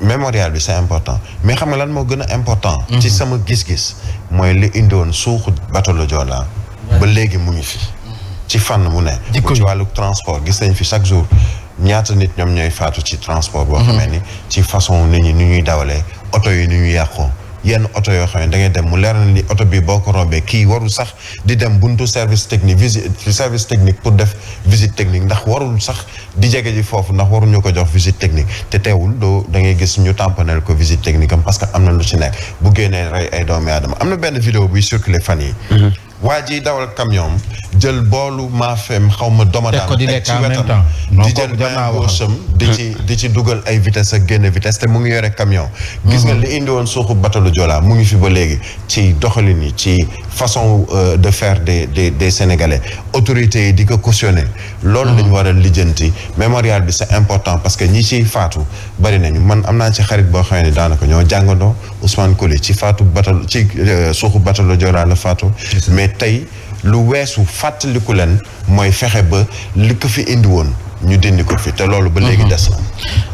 mémorial bi c'est important mais xam nga lan moo gën a important ci sama gis-gis mooy li indoon suuxu bateau le Joola ba léegi mu ngi fi ci fànn mu ne ci wàllu transport gis nañ fi chaque jour ñaata nit ñoom ñooy faatu ci transport boo xamee ni ci façon nit ñi ni ñuy dawalee oto yi ni ñuy yàqoo yenn oto yoo xam ne da ngay dem mu leer na ni oto bi boo ko rombee kii warul sax di dem buntu service technique pour def visite technique ndax warul sax di jege ji foofu ndax warul ñu ko jox visite technique te teewul da ngay gis ñu tamponel ko visite technique am parce que am na lu ci nekk bu génnee rey ay doomi aadama am na benn vidéo buy circuler fan yi waa ji dawal camion jël boolu maafeem xaw ma domadaan teg ci wetam di jël main gauche am di ci dugal ay vitesse ak génn vitesse te mu ngi yore camion gis nga li indi woon suuxu bateau le Joola mu ngi fi ba léegi ci doxalin yi ci façon de faire des Sénégalais autorités yi di ko cautionner loolu lañu war a lijjanti mémorial bi c'est important parce que ñi ciy faatu bari nañu man am naa ci xarit boo xam ne daanaka ñoo jàngandoo Ousmane Koli ci faatu bateau ci suuxu bateau le Joola la faatu mais tey lu weesu fàttaliku leen mooy fexe ba li ko fi indi woon ñu dindi ko fi te loolu ba léegi des na.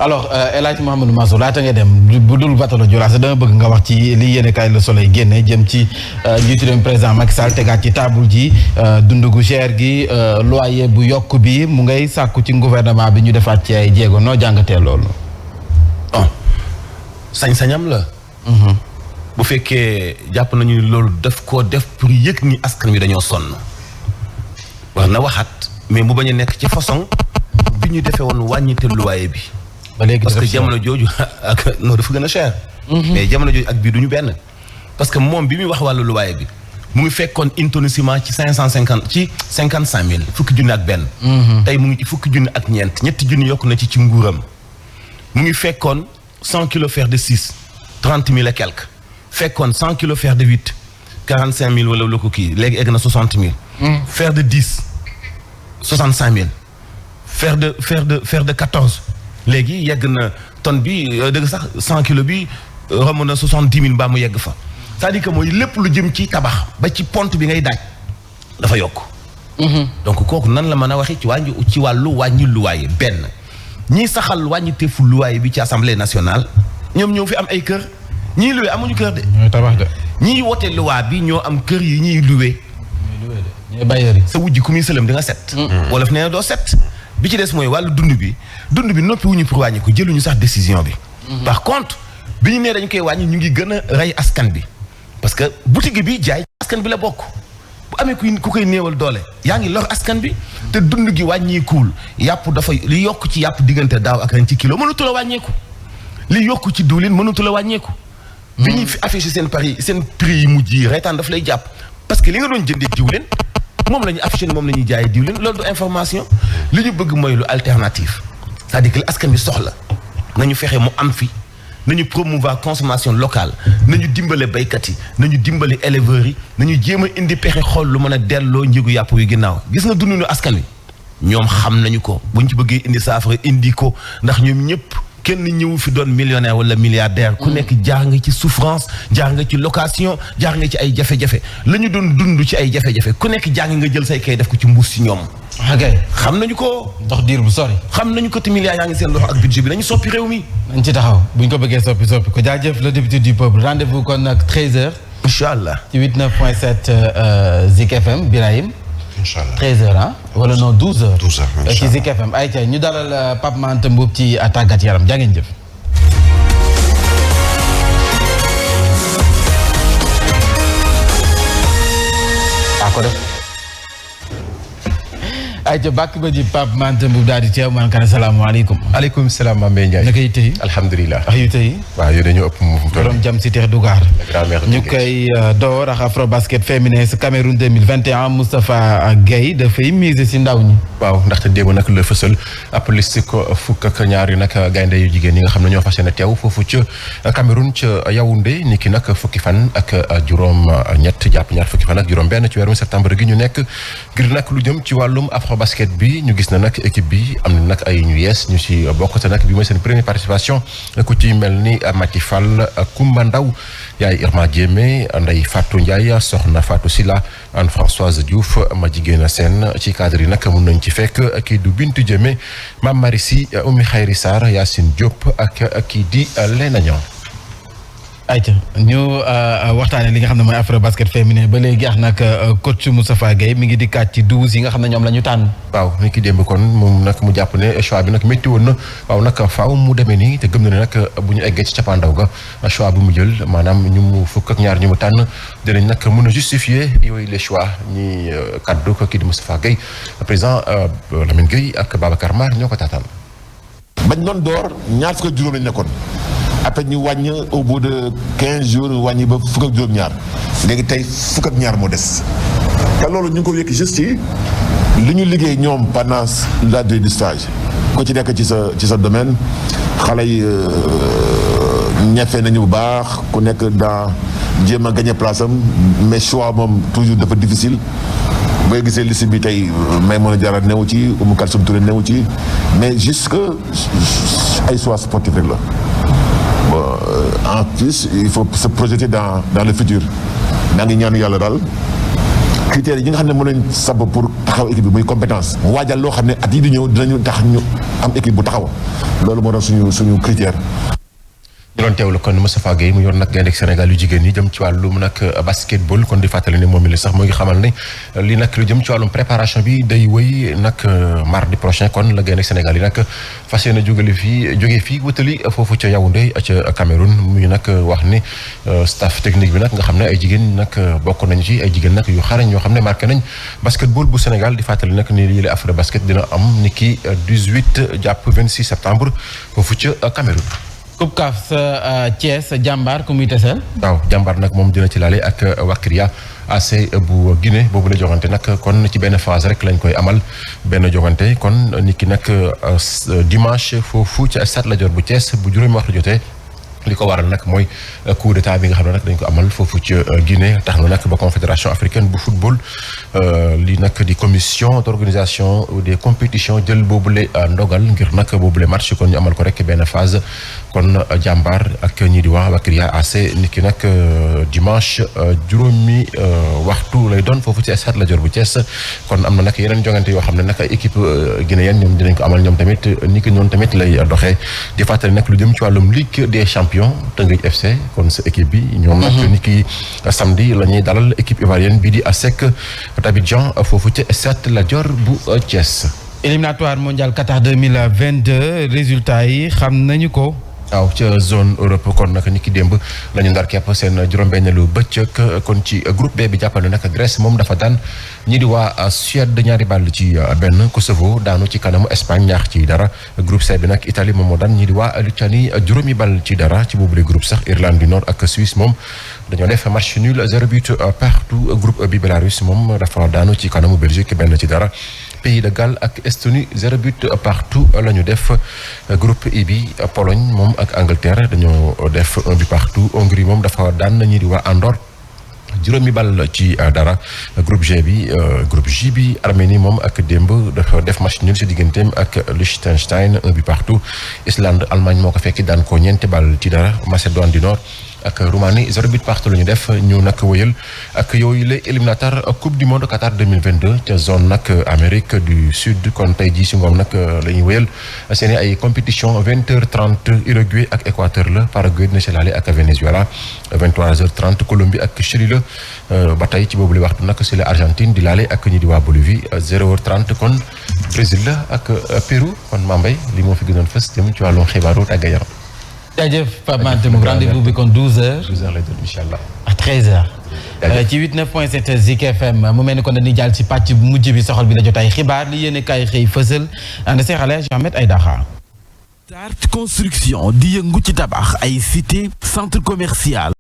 alors El Hadj Mouhamadou Mansour laata nga dem bu dul bateau le Joola sax dama bëgg nga wax ci li yéene kaay Le Soleil génne jëm ci njiitu réew président Macky Sall tegaat ci table ji dund gu cher gi loyer bu yokk bi mu ngay sàkku ci gouvernement bi ñu defaat ci ay jéego noo jàngatee loolu. sañ-sañam la. bu fekkee jàpp nañu loolu daf koo def pour yëg ni askan wi dañoo sonn war na waxaat mais mu bañ a nekk ci façon bi ñu defee woon wàññite loyer bi. ba léegi parce que jamono jooju ak non dafa gën a cher. mais jamono jooju ak bii du ñu benn. parce que moom bi muy wax wàllu loyer bi mu ngi fekkoon une tonne ciment ci 55,000 fukki junni ak benn. tey mu ngi ci fukki junni ak ñetti junni yokk na ci nguuram. mu ngi fekkoon 100 kilos fer de 6 30,000 et quelques. fekkoon 100 kilos fer de 8 45,000 wala lu ko kii léegi egg na 60,000. fer de 10 65,000. fer de 14 léegi yegg na tonne bi dëgg sax 100 kilos bi romb na 70,000 mbaa mu yegg fa. c'est-à-dire que mooy lépp lu jëm ci tabax ba ci pont bi ngay daaj dafa yokk. donc kooku nan la mën a waxee ci wàllu wàññi luwaaye benn ñii saxal wàññi teefu luwaaye bi ci assemblée nationale ñoom ñëw fi am ay kër. ñii luwe amuñu kër de. ñooy tabax de. ñii wote luwaa bi ñoo am kër yi ñuy luwe. ñooy bailleurs yi. sa wujj ku muy sëlëm di nga set. wolof nee na doo set. bi ci des mooy wàllu dund bi noppi wuñu pour wàññi ko jëluñu sax décision bi. par contre bi ñu nee dañu koy wàññi ñu ngi gën a rey askan bi. parce que boutique bi jaay askan bi la bokk. bu amee ku koy néewal doole. yaa ngi lor askan bi. te dund gi wàññeekuwul yàpp dafa li yokk ci yàpp diggante daaw ak ren ci kilo mënatu la wàññeeku. li yokk ci diwlin mënatu la wàññeeku. bi ñuy fi affiché seen prix yi mujj yi reetaan daf lay jàpp parce que li nga doon jëndee diwlin moom la ñu affiché moom la ñuy jaayee diwlin loolu du information li ñu bëgg mooy lu alternative c'est-à-dire que askan bi soxla nañu fexe mu am fi nañu promouvoir consommation locale nañu dimbale baykat yi nañu dimbale éleveurs yi nañu jéem a indi pexe xool lu mën a delloo njëgu yàpp yu ginnaaw gis nga dundinu askan wi ñoom xam nañu ko buñ ci bëggee indi saafara indi ko ndax ñoom ñëpp kenn ñëw fi doon millionnaire wala milliardaire ku nekk jaar nga ci souffrance jaar nga ci location jaar nga ci ay jafe-jafe la ñu doon dund ci ay jafe-jafe ku nekk jaar nga jël say kay def ko ci mbuus si ñoom. ok xam nañu ko. dox diir bu sori. xam nañu ko te milliards yaa ngi seen loxo ak budget bi nañu soppi réew mi. nañ ci taxaw buñ ko bëggee soppi ko jaajëf le député du peuple rendez-vous kon nag 13h. incha allah ci 89.7 Zik FM Birahim. incha allah 13h ah wala non 12h. 12h ci Zik FM ayca ñu dalal Pape Mante Mboup ci tàggat yaram jaa ngeen jëf. ko def ayca bàkk ba ji Pape Mante Mboup daal di teew man kan asalaamaaleykum. aleykum salaam Mame Mbaye Ndiaye. naka yi tey. alhamdulilah. yu tey. waaw yow dañoo ëpp mu. borom jam si teex Dugar. ñu koy door ak afro basket féminin Cameroun 2021 Moustapha Gueye dafay miser si ndaw ñi. waaw ndaxte démb nag la fësal ab liste ko fukk ak ñaar yu nag gaynde yu jigéen ñi nga xam ne ñoo fas yéene teew foofu ca Cameroun ca Yaoundé ni ki nag fukki fan ak juróom ñett jàpp ñaar fukki fan ak juróom benn ci weeru septembre gi ñu nekk ngir nag lu jëm ci wàllum afro basket bi ñu gis na nag équipe bi am na nag ay ñu yees ñu si bokk te nag bi mooy seen première participation ku ci mel ni Mati Fall Koumba Ndaw yaay Irma Diémé Ndeye Fatou Ndiaye soxna Fatou Sila Anne Françoise Diouf ma jigéen seen ci cadre yi nag mun nañ ci fekk kii du Bintu Diémé Mame Marie Sy Oumy Khayri Sarr Yacine Diop ak kii di Lena Niang. ayca ñu waxtaanee li nga xam ne mooy afro basket féminin ba léegi ak nag coach Moustapha Gueye mi ngi di kàcc ci 12 yi nga xam ne ñoom la ñu tànn. waaw ni ki démb kon moom nag mu jàpp ne choix bi nag métti woon na waaw nag faaw mu demee nii te gëm na ne nag bu ñu eggee ci cappaandaw ga choix bi mu jël maanaam ñu mu fukk ak ñaar ñu mu tànn dinañ nag mën a justifier yooyu les choix ñi kaddu ko kii di Moustapha Gueye président Lamine Gueye ak Babacar Mar ñoo ko taataan. bañ doon door ñaar fukk ak juróom lañ nekkoon. après ñu wàññ au bout de 15 jours wàññi ba fukk ak juróom-ñaar léegi tey fukk ak ñaar moo des te loolu ñu ngi ko wékki juste ci li ñu liggéey ñoom pendant la durée du stage ko ci nekk ci sa domaine xale yi ñefe nañu bu baax ku nekk dans jéem a gagné place am mais choix moom toujours dafa difficile booy gisee liste bi tey Maïmouna Diarra newu ci Oumou Kalsoum Touré newu ci mais juste que ay choix sportif rek la. En plus il faut se projeter dans le futur naa ngi ñaanu yàlla daal critères yi nga xam ne mën nañ sab pour taxaw équipe bi muy compétence waajal loo xam ne at yi di ñëw dinañu tax ñu am équipe bu taxaw loolu moo doon suñu critère. ñu doon teewlu kon Moustapha Gueye mu yor nag gaynde Sénégal yu jigéen ñi jëm ci wàllum nag basketball kon di fàttali ne moom mi la sax moo ngi xamal ne li nag lu jëm ci wàllum préparation bi day wëy nag mardi prochain kon la gaynde Sénégal yi nag fas yéene jóge fii wutali foofu ca Yaoundé ca Cameroun muy nag wax ni staff technique bi nag nga xam ne ay jigéen nag bokk nañ ci ay jigéen nag yu xarañ yoo xam ne marqué nañ basketball bu Sénégal di fàttali nag ni lii la afro basket dina am ni ki 18 jàpp 26 septembre foofu ca Cameroun. Coupe CAF sa Thiès jàmbaar ku muy teseel. waaw jàmbaar nag moom dina ci laale ak Wakria AC bu Guinée boobu la jogante nag kon ci benn phase rek lañ koy amal benn jogante kon nit ki nag dimanche foofu ci stade Lat Dior bu Thiès bu juróomi waxtu jotee. li ko waral nag mooy coup d'état bi nga xam ne nag dañ ko amal foofu ci Guinée tax na nag ba confédération africaine bu football li nag di commission d'organisation des compétitions jël boobule ndogal ngir nag boobule match kon ñu amal ko rek benn phase kon jàmbaar ak ñii di waa Wakria AC nit ki nag dimanche juróomi waxtu lay doon foofu ci stade Lat Dior bu Thiès kon am na nag yeneen jongante yoo xam ne nag ay équipe guinéenne ñoom dinañ ko amal ñoom tamit ni ki noonu tamit lay doxee di fàttali nag lu jëm ci wàllum Ligue des champions Teungueth FC kon sa équipe bi ñoom nag ni ki samedi la ñuy dalal équipe ivoirienne bi di ASEC d'Abidjan foofu ci stade Lat Dior bu Thiès. éliminatoire mondial Qatar 2022 résultats yi xam nañu ko. waaw ca zone Europe kon nag ni ki démb la ñu ndar kepp seen juróom-benneelu bëccëg kon ci groupe B bi jàppal na nag Grèce moom dafa daan ñii di waa Suède ñaari ball ci benn Kosovo daanu ci kanamu Espagne ñaax ci dara groupe C bi nag Italie moom moo daan ñii di waa Lituanie juróomi ball ci dara ci boobule groupe sax Irlande du Nord ak Suisse moom dañoo def match nul 0 but partout groupe bi Belarus moom dafa daanu ci kanamu Belgique benn ci dara Pays de Galles ak Estonie 0 but partout la ñu def groupe I bi Pologne moom ak Angleterre dañoo def 1 but partout Hongrie moom dafa daan ñii di waa Andorre juróomi bal ci dara groupe G bi Arménie moom ak démb dafa def match nul si digganteem ak Liechtenstein 1 but partout Islande Allemagne moo ko fekki daan ko ñeenti bal ci dara Macédoine du Nord ak Roumanie 0 but partout la ñu def ñu nag wëyal ak yooyu les éliminatoires coupe du monde Qatar 2022 ca zone nag Amérique du Sud kon tey jii si ngoom nag la ñuy wëyal seen ay compétition 20h30 Uruguay ak Équateur la Paraguay dina si laale ak Venezuela 23h30 Colombie ak Chili la ba tey ci boobu li waxtu nag si la Argentine di laale ak ñi di waa Bolivie 0h30 kon Brésil la ak Pérou kon Mambay li moo fi gënoon fës jëm ci wàllum xibaaru tàggat yaram. jaajëf Pape Mantem rendez-vous bi kon 12h. 12h lay doon incha allah. à 13h. ci 89.7 Zik FM mu mel ni kon dañuy jàll ci pàcc bu mujj bi soxal bi la jotaay xibaar li yéen kaay xëy fësal ànd see xale Ahmed Aïdara. Tart Construction di yëngu ci tabax ay cité centre commercial.